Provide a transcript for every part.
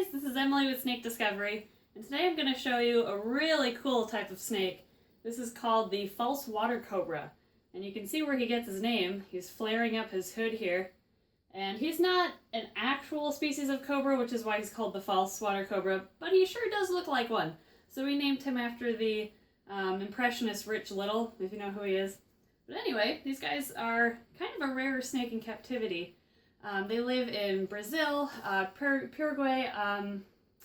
guys, this is Emily with Snake Discovery, and today I'm going to show you a really cool type of snake. This is called the False Water Cobra, and you can see where he gets his name. He's flaring up his hood here, and he's not an actual species of cobra, which is why he's called the False Water Cobra, but he sure does look like one. So we named him after the impressionist Rich Little, if you know who he is. But anyway, these guys are kind of a rare snake in captivity. They live in Brazil, Paraguay,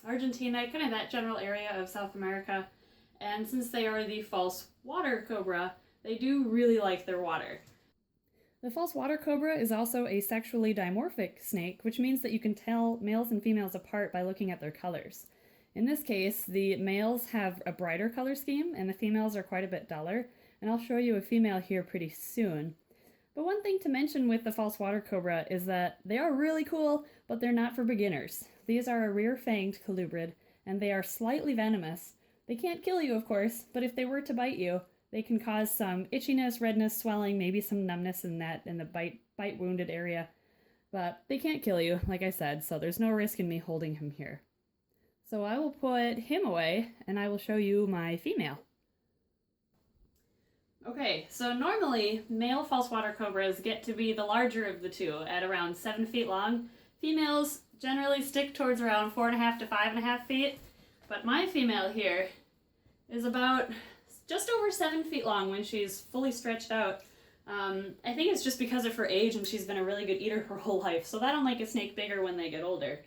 Argentina, kind of that general area of South America. And since they are the false water cobra, they do really like their water. The false water cobra is also a sexually dimorphic snake, which means that you can tell males and females apart by looking at their colors. In this case, the males have a brighter color scheme and the females are quite a bit duller, and I'll show you a female here pretty soon. But one thing to mention with the false water cobra is that they are really cool, but they're not for beginners. These are a rear-fanged colubrid, and they are slightly venomous. They can't kill you, of course, but if they were to bite you, they can cause some itchiness, redness, swelling, maybe some numbness in the bite wounded area. But they can't kill you, like I said, so there's no risk in me holding him here. So I will put him away, and I will show you my female. Okay, so normally male false water cobras get to be the larger of the two at around 7 feet long. Females generally stick towards around 4.5 to 5.5 feet, but my female here is about just over 7 feet long when she's fully stretched out. I think it's just because of her age and she's been a really good eater her whole life, so that'll make a snake bigger when they get older.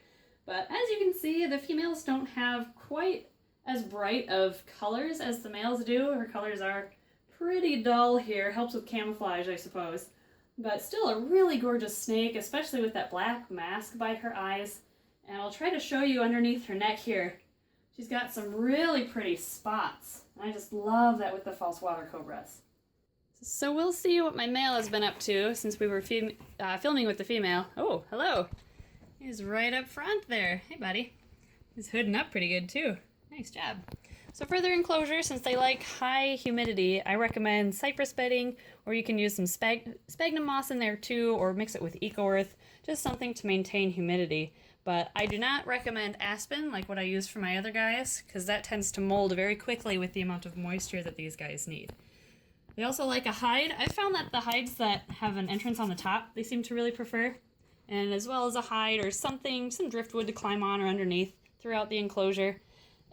But as you can see, the females don't have quite as bright of colors as the males do. Her colors are pretty dull here, helps with camouflage, I suppose. But still a really gorgeous snake, especially with that black mask by her eyes. And I'll try to show you underneath her neck here. She's got some really pretty spots. I just love that with the false water cobras. So we'll see what my male has been up to since we were filming with the female. Oh, hello. He's right up front there. Hey, buddy. He's hooding up pretty good, too. Nice job. So for their enclosure, since they like high humidity, I recommend cypress bedding, or you can use some sphagnum moss in there too, or mix it with eco earth, just something to maintain humidity. But I do not recommend aspen like what I use for my other guys, because that tends to mold very quickly with the amount of moisture that these guys need. They also like a hide. I've found that the hides that have an entrance on the top, they seem to really prefer, and as well as a hide or something, some driftwood to climb on or underneath throughout the enclosure.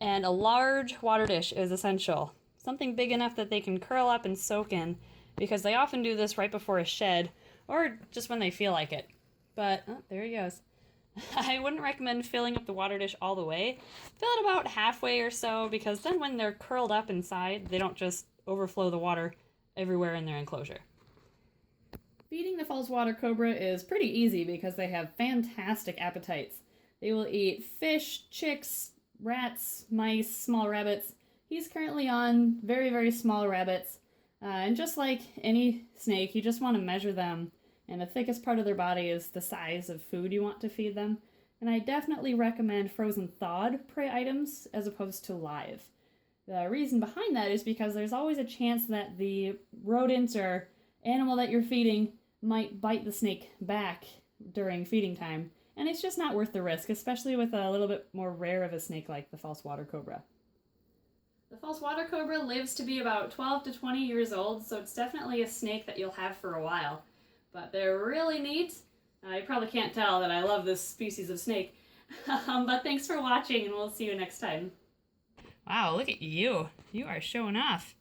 And a large water dish is essential. Something big enough that they can curl up and soak in, because they often do this right before a shed, or just when they feel like it. But, oh, there he goes. I wouldn't recommend filling up the water dish all the way. Fill it about halfway or so, because then when they're curled up inside, they don't just overflow the water everywhere in their enclosure. Feeding the false water cobra is pretty easy because they have fantastic appetites. They will eat fish, chicks, rats, mice, small rabbits. He's currently on very, very small rabbits. And just like any snake, you just want to measure them. And the thickest part of their body is the size of food you want to feed them. And I definitely recommend frozen thawed prey items as opposed to live. The reason behind that is because there's always a chance that the rodent or animal that you're feeding might bite the snake back during feeding time. And it's just not worth the risk, especially with a little bit more rare of a snake like the false water cobra. The false water cobra lives to be about 12 to 20 years old, so it's definitely a snake that you'll have for a while. But they're really neat. You probably can't tell that I love this species of snake. But thanks for watching, and we'll see you next time. Wow, look at you. You are showing off.